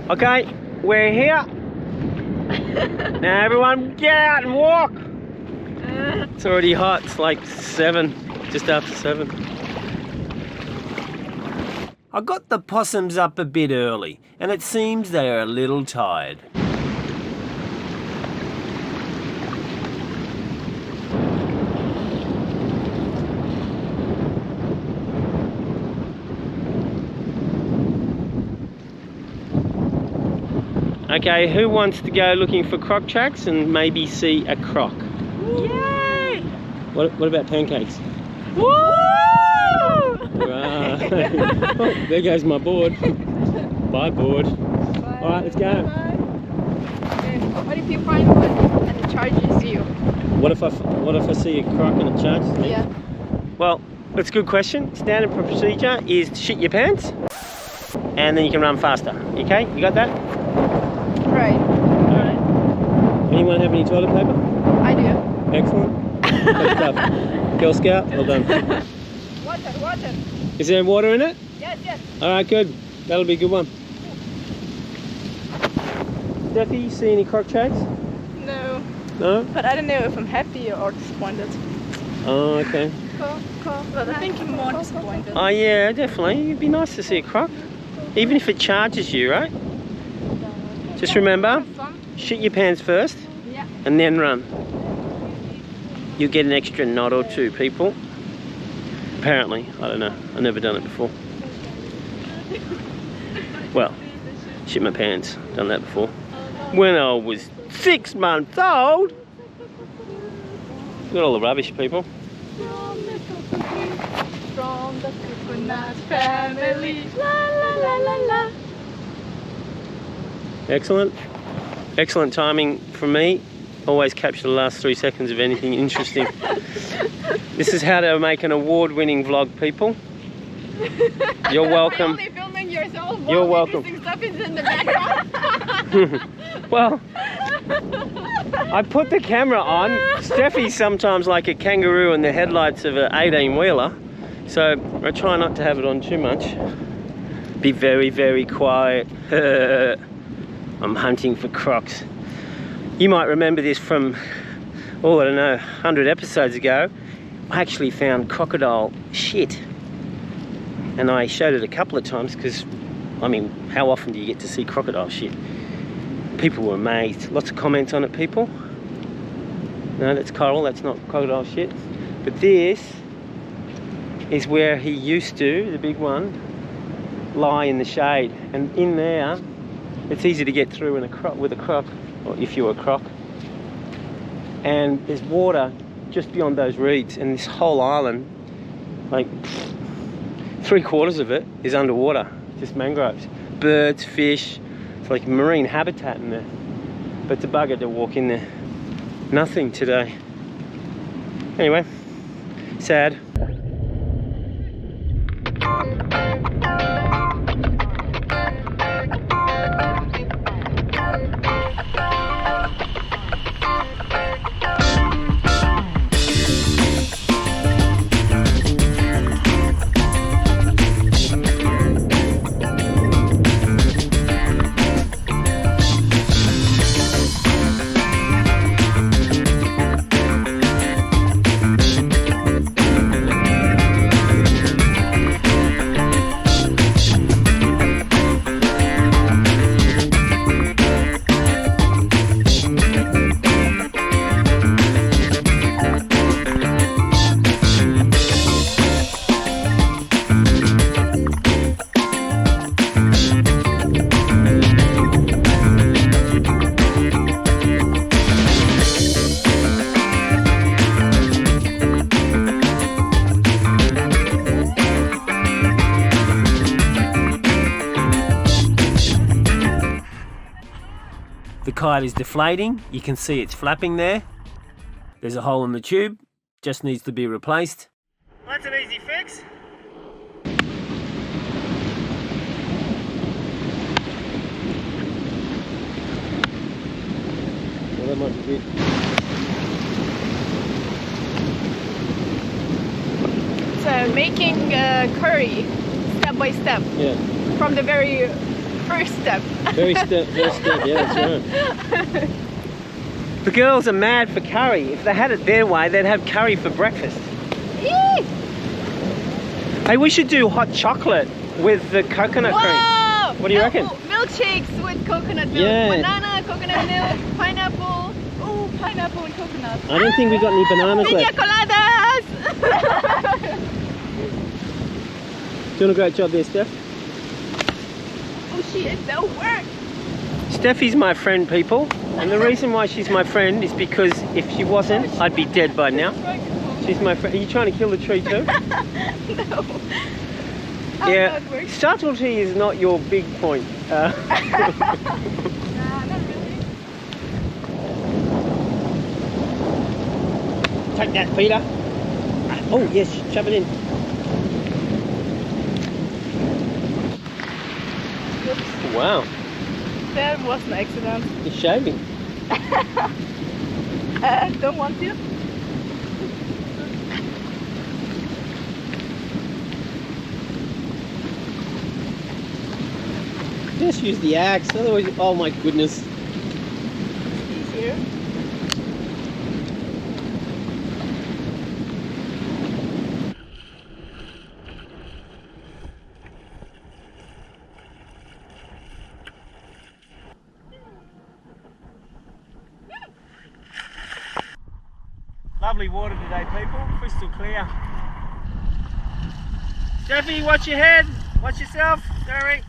Okay, we're here. Now everyone get out and walk. It's already hot, it's like 7, just after 7. I got the possums up a bit early and it seems they are a little tired. Okay, who wants to go looking for croc tracks and maybe see a croc? Yay! What about pancakes? Woo! Right. Oh, there goes my board. Bye, board. Bye. All right, let's go. Bye. Okay. What if you find one and it charges you? What if I see a croc and it charges me? Yeah. Well, that's a good question. Standard procedure is to shit your pants and then you can run faster. Okay, you got that? Right. All right. Anyone have any toilet paper? I do. Excellent. Good stuff. Girl Scout, well done. Water. Is there water in it? Yes. All right, good. That'll be a good one. Steffi, you see any croc tracks? No. No? But I don't know if I'm happy or disappointed. Oh, okay. But I think I'm more disappointed. Oh, yeah, definitely. It'd be nice to see a croc. Even if it charges you, right? Just remember, shit your pants first, Yeah. and then run. You'll get an extra knot or two, people. Apparently, I don't know. I've never done it before. Well, shit my pants. Done that before. When I was 6 months old. Look at all the rubbish, people. From the coconut family. La la la la la. Excellent. Excellent timing from me. Always capture the last 3 seconds of anything interesting. This is how to make an award-winning vlog, people. You're welcome. Only filming yourself. You're welcome. Stuff is in the background. Well, I put the camera on. Steffi's sometimes like a kangaroo in the headlights of an 18-wheeler, so I try not to have it on too much. Be very, very quiet. I'm hunting for crocs. You might remember this from, oh, I don't know, 100 episodes ago. I actually found crocodile shit. And I showed it a couple of times because, I mean, how often do you get to see crocodile shit? People were amazed. Lots of comments on it, people. No, that's coral, that's not crocodile shit. But this is where he used to, the big one, lie in the shade. And in there, it's easy to get through with a croc, or if you're a croc. And there's water just beyond those reeds, and this whole island, like 3/4 of it is underwater, just mangroves. Birds, fish, it's like marine habitat in there. But it's a bugger to walk in there. Nothing today. Anyway, sad. The kite is deflating. You can see it's flapping there. There's a hole in the tube. Just needs to be replaced. That's an easy fix. Well, that might be it. So making curry step by step. Yeah. From the very First step. First step, yeah, that's right. The girls are mad for curry. If they had it their way, they'd have curry for breakfast. Eee! Hey, we should do hot chocolate with the coconut cream. What do you reckon? Milkshakes with coconut milk. Yeah. Banana, coconut milk, pineapple. Oh, pineapple and coconut. I don't think we got any bananas Piña left. coladas! Doing a great job there, Steph. Oh, she is so work. Steffi's my friend, people. And the reason why she's my friend is because if she wasn't, I'd be dead by now. She's my friend. Are you trying to kill the tree too? No. Yeah, subtlety is not your big point. Nah, not really. Take that, Peter. Oh, yes, shove it in. Wow, That was an accident. you're shaving. Don't want to. Just use the axe, otherwise, oh my goodness. Easier. Lovely water today, people. Crystal clear. Steffi, watch your head. Watch yourself. Sorry.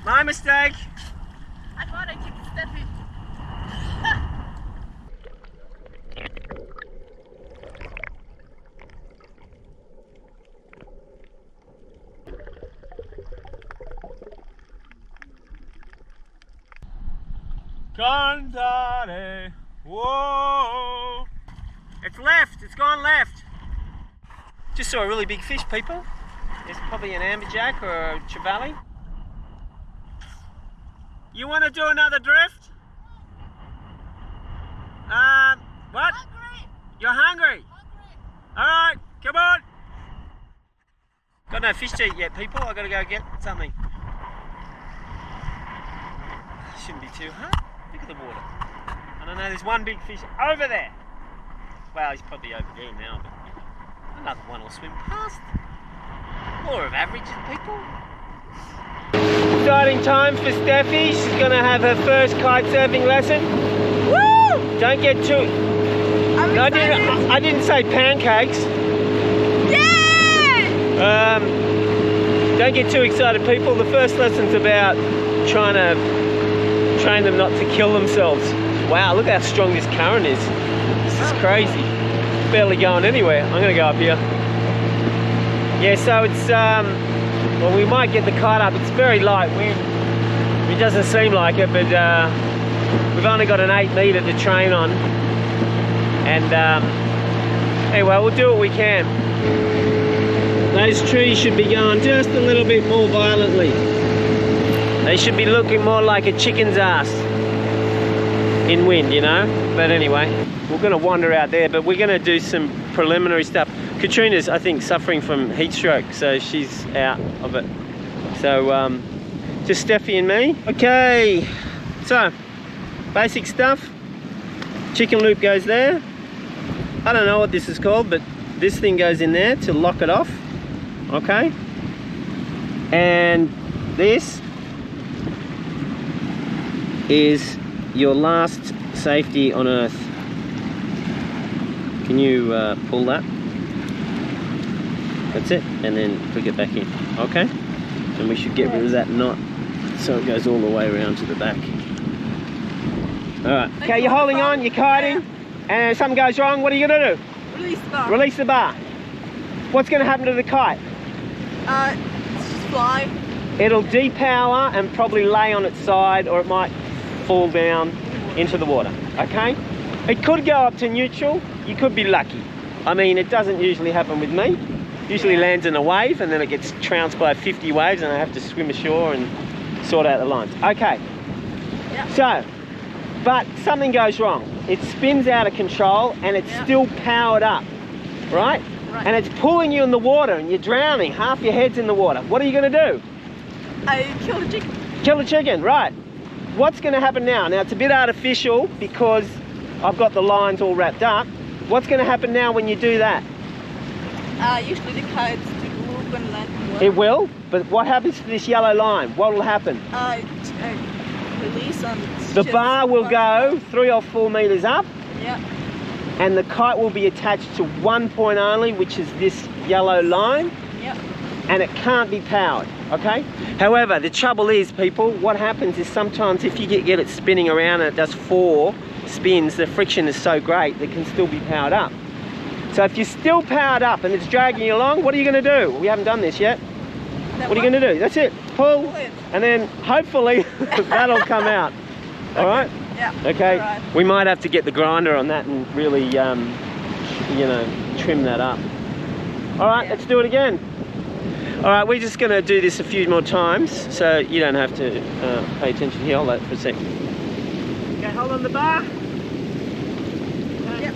My mistake. I thought I kicked Steffy. Cantare. Whoa. It's left. It's gone left. Just saw a really big fish, people. It's probably an amberjack or a trevally. You want to do another drift? What? Hungry. You're hungry? Alright, come on. Got no fish to eat yet, people. I've got to go get something. Shouldn't be too hard. Look at the water. I don't know, there's one big fish over there. Well, he's probably over there now, but another one will swim past. Law of averages, people. Exciting time for Steffi. She's going to have her first kite surfing lesson. Woo! Don't get too... I didn't say pancakes. Yeah! Don't get too excited, people. The first lesson's about trying to train them not to kill themselves. Wow, look how strong this current is. This is crazy. Barely going anywhere. I'm going to go up here. Yeah, so it's... well, we might get the kite up. It's very light wind. It doesn't seem like it, but we've only got an 8 metre to train on. And anyway, we'll do what we can. Those trees should be going just a little bit more violently. They should be looking more like a chicken's ass in wind, you know. But anyway, we're going to wander out there, but we're going to do some preliminary stuff. Katrina's, I think, suffering from heat stroke, so she's out of it. So just Steffi and me. Okay, so basic stuff. Chicken loop goes there. I don't know what this is called, but this thing goes in there to lock it off. Okay, and this is your last safety on earth. Can you pull that? That's it, and then click it back in. Okay, and we should get rid of that knot so it goes all the way around to the back. All right. Okay, you're holding on, you're kiting, and something goes wrong. What are you gonna do? Release the bar. Release the bar. What's gonna happen to the kite? It's just fly. It'll depower and probably lay on its side, or it might fall down into the water. Okay? It could go up to neutral. You could be lucky. I mean, it doesn't usually happen with me. Usually lands in a wave and then it gets trounced by 50 waves and I have to swim ashore and sort out the lines. Okay. Yeah. So, but something goes wrong. It spins out of control and it's still powered up, right? Right. and it's pulling you in the water and you're drowning, half your head's in the water. What are you going to do? I kill the chicken. Kill the chicken, right. What's going to happen now? Now it's a bit artificial because I've got the lines all wrapped up. What's going to happen now when you do that? Usually the kites do move and land in water. It will, but what happens to this yellow line? What will happen? Release on The bar will go 3 or 4 meters up. Yeah. And the kite will be attached to one point only, which is this yellow line. Yeah. And it can't be powered, okay? However, the trouble is, people, what happens is sometimes if you get it spinning around and it does 4 spins, the friction is so great that it can still be powered up. So if you're still powered up and it's dragging you along, what are you going to do? We haven't done this yet. What are you going to do? That's it. Pull, and then hopefully that'll come out. All right? Yeah. Okay. Right. We might have to get the grinder on that and really, you know, trim that up. All right, Yeah. let's do it again. All right, we're just going to do this a few more times, so you don't have to pay attention here. Hold that for a second. Okay, hold on the bar. Yep.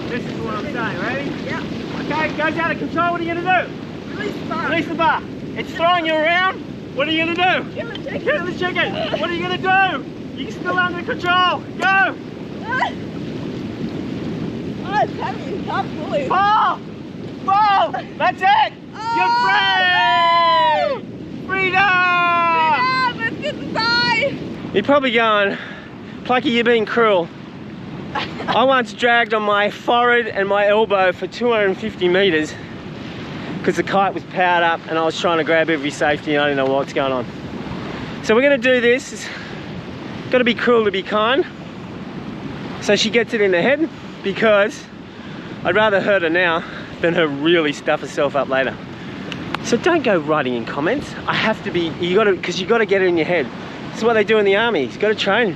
This is what I'm saying. Ready? Yeah. Okay, it goes out of control. What are you going to do? Release the bar. Release the bar. It's throwing you around. What are you going to do? Kill the chicken. Kill the chicken. What are you going to do? You're still under control. Go. Oh, it's heavy. You can't pull it. Pull. Pull. That's it. You're free. Freedom. Let's get to die. You're probably going, Plucky, you're being cruel. I once dragged on my forehead and my elbow for 250 meters because the kite was powered up and I was trying to grab every safety and I didn't know what's going on. So we're going to do this. It's got to be cruel to be kind. So she gets it in the head because I'd rather hurt her now than her really stuff herself up later. So don't go writing in comments. I have to be, because you got to get it in your head. This is what they do in the army. You've got to train.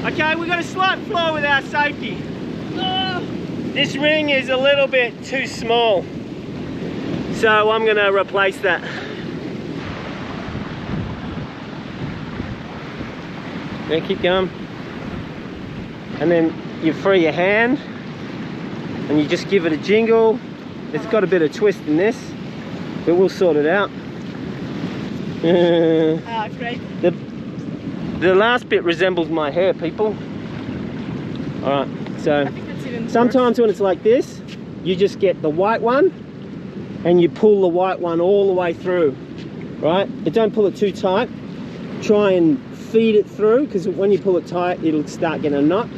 Okay, we've got a slight flaw with our safety. This ring is a little bit too small, so I'm going to replace that. Yeah, keep going. And then you free your hand and you just give it a jingle. It's got a bit of twist in this, but we'll sort it out. Great. The last bit resembles my hair, people. Alright, so sometimes when it's like this, you just get the white one and you pull the white one all the way through, right? But don't pull it too tight. Try and feed it through, because when you pull it tight, it'll start getting a knot.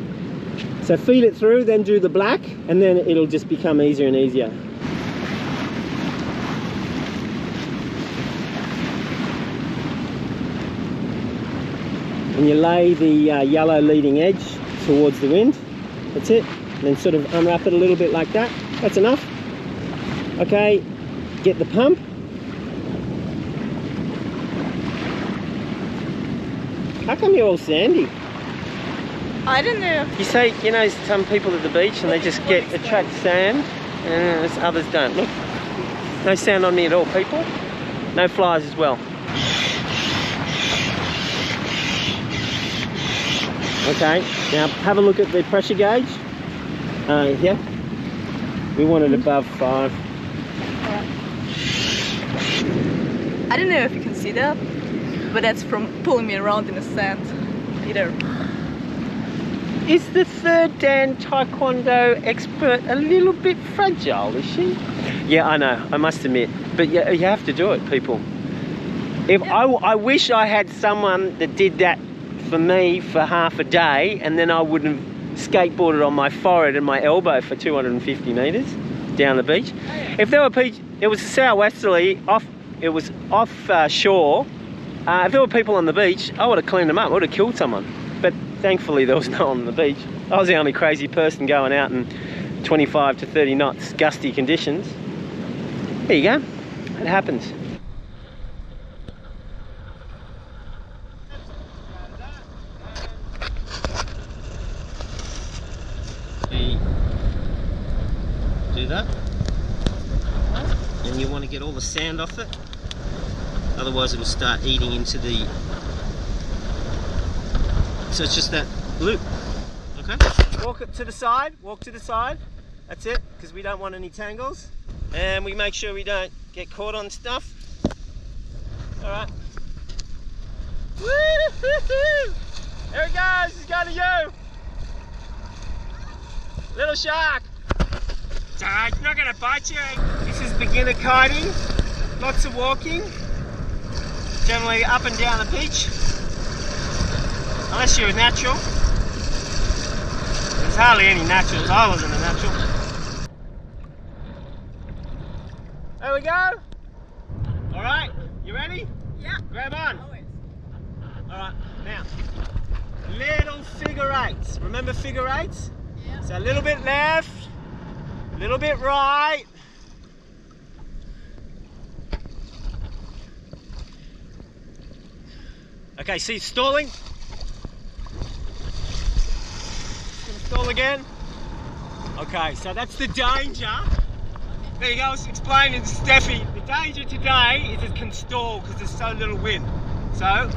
So feed it through, then do the black, and then it'll just become easier and easier. And you lay the yellow leading edge towards the wind. That's it. And then sort of unwrap it a little bit like that. That's enough. Okay, get the pump. How come you're all sandy? I don't know. You say, you know, some people at the beach and they just attract sand, and others don't. Look, no sand on me at all, people. No flies as well. Okay, now have a look at the pressure gauge. Here, we want it above 5. I don't know if you can see that, but that's from pulling me around in the sand. Either. Is the third Dan Taekwondo expert a little bit fragile, is she? Yeah, I know, I must admit. But yeah, you have to do it, people. If I wish I had someone that did that for me for half a day, and then I wouldn't have skateboarded on my forehead and my elbow for 250 meters down the beach. If there were it was a southwesterly, it was offshore. If there were people on the beach, I would have cleaned them up. I would have killed someone. But thankfully there was no one on the beach. I was the only crazy person going out in 25 to 30 knots, gusty conditions. There you go. It happens. do that. And you want to get all the sand off it. Otherwise it'll start eating into the... So it's just that loop. Okay? Walk it to the side, walk to the side. That's it, because we don't want any tangles. And we make sure we don't get caught on stuff. Alright. Woo-hoo-hoo! There it goes, it's going to you! Little shark! It's alright, it's not going to bite you. This is beginner kiting. Lots of walking. Generally up and down the beach. Unless you're a natural. There's hardly any naturals. I wasn't a natural. There we go. Alright, you ready? Yeah. Grab on. Always. Alright, now. Little figure eights. Remember figure eights? Yeah. So a little bit left, a little bit right. Okay, see, stalling. Stall again. Okay, so that's the danger. There you go, I was explaining to Steffi. The danger today is it can stall because there's so little wind. So,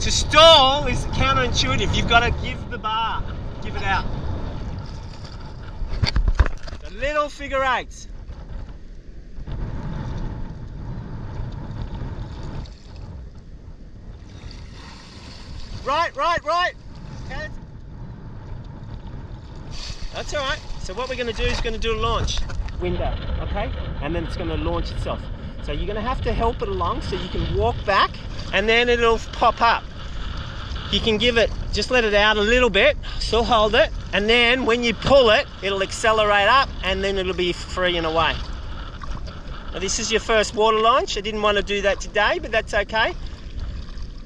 to stall is counterintuitive. You've got to give the bar, give it out. So little figure eights. Right. Okay. That's all right. So what we're going to do is going to do a launch window, okay? And then it's going to launch itself. So you're going to have to help it along so you can walk back and then it'll pop up. You can give it, just let it out a little bit, so hold it, and then when you pull it, it'll accelerate up and then it'll be free and away. Now this is your first water launch. I didn't want to do that today, but that's okay.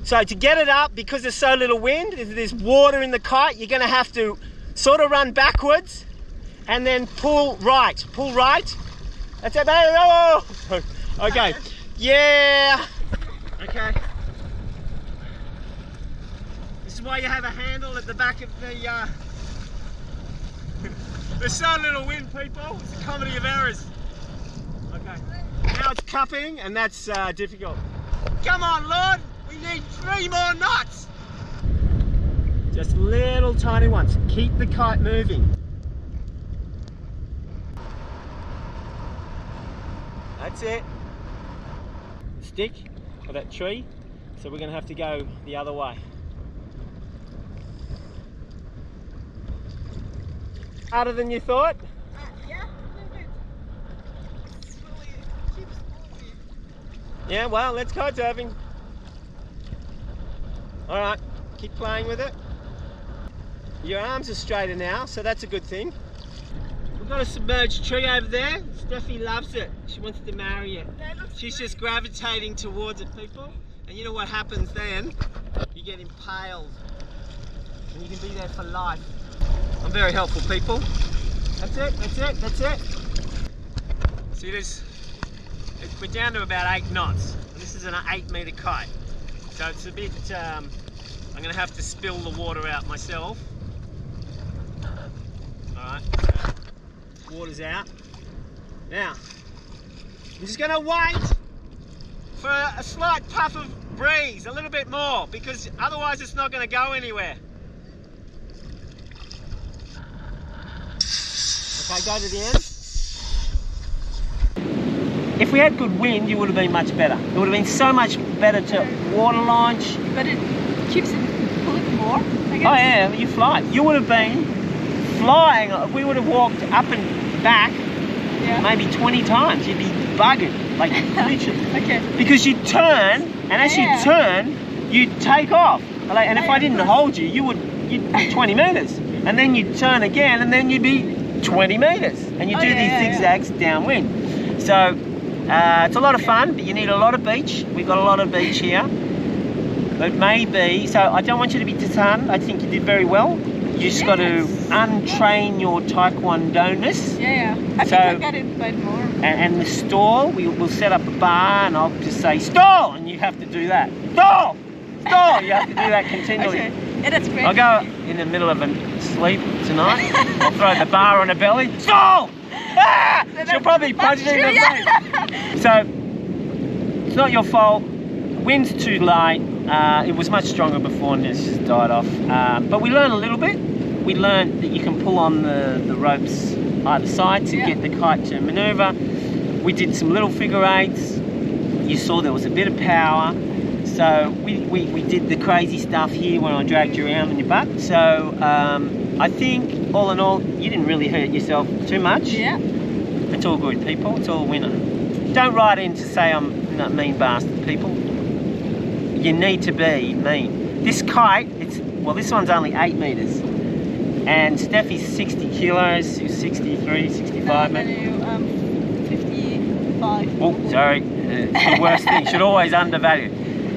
So to get it up, because there's so little wind, there's water in the kite, you're going to have to sort of run backwards and then pull right. Pull right. That's it. Oh! Okay. Yeah. Okay. This is why you have a handle at the back of the... There's so little wind, people. It's a comedy of errors. Okay. Now it's cupping, and that's difficult. Come on, Lord. We need 3 more knots. Just little tiny ones. Keep the kite moving. That's it. Stick of that tree. So we're going to have to go the other way. Harder than you thought? Yeah, a little bit. It's really keeps moving. Yeah, well, let's kite surfing. Alright, keep playing with it. Your arms are straighter now, so that's a good thing. We've got a submerged tree over there. Steffi loves it. She wants to marry it. She's just gravitating towards it, people. And you know what happens then? You get impaled. And you can be there for life. I'm very helpful, people. That's it, that's it, that's it. See this? We're down to about 8 knots. And this is an 8-metre kite. So it's a bit, I'm going to have to spill the water out myself. Alright, so water's out. Now, I'm just going to wait for a slight puff of breeze, a little bit more, because otherwise it's not going to go anywhere. Okay, go to the end. If we had good wind, you would have been much better. It would have been so much better to water launch. But it keeps it pulling more, I guess. Oh yeah, you fly. You would have been flying. We would have walked up and back maybe 20 times. You'd be buggered, like literally. Okay. Because you turn, and as you turn, you take off. Like, and if I didn't hold you, you'd be 20 meters, and then you'd turn again, and then you'd be 20 meters, and you do these zigzags downwind. So it's a lot of fun, but you need a lot of beach. We've got a lot of beach here. But maybe, so I don't want you to be disheartened. I think you did very well. You just got to untrain your taekwondo-ness. Yeah. I think I got it by more. And the stall, we'll set up a bar and I'll just say, stall! And you have to do that. Stall! Stall! You have to do that continually. Okay. Yeah, that's great. I'll go in the middle of a sleep tonight. I'll throw the bar on her belly. Stall! Ah! She'll probably punch it in the face. So, it's not your fault. Wind's too light. It was much stronger before and it's just died off. But we learned a little bit. We learned that you can pull on the ropes either side to get the kite to maneuver. We did some little figure eights. You saw there was a bit of power. So we did the crazy stuff here when I dragged you around on your butt. So I think all in all, you didn't really hurt yourself too much. Yeah. It's all good, people. It's all a winner. Don't write in to say I'm not mean bastard, people. You need to be mean. This kite, this one's only 8 meters. And Steffi's 60 kilos, 63, 65 maybe. 55. Oh, sorry. It's the worst thing. Should always undervalue.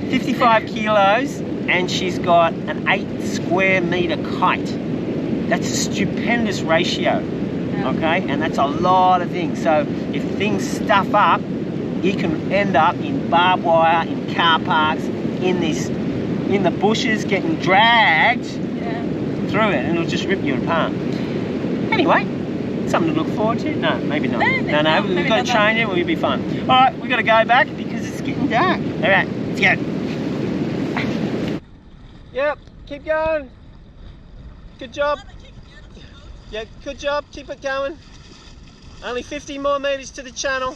55 kilos, and she's got an 8 square meter kite. That's a stupendous ratio. Yeah. Okay, and that's a lot of things. So if things stuff up, you can end up in barbed wire, in car parks, in the bushes, getting dragged through it, and it'll just rip you apart. Anyway, something to look forward to. No, maybe not. No, we've got to train it. It'll be fun. All right, we've got to go back because it's getting dark. All right, let's go. Yep, keep going. Good job. Yeah, good job. Keep it going. Only 50 more meters to the channel.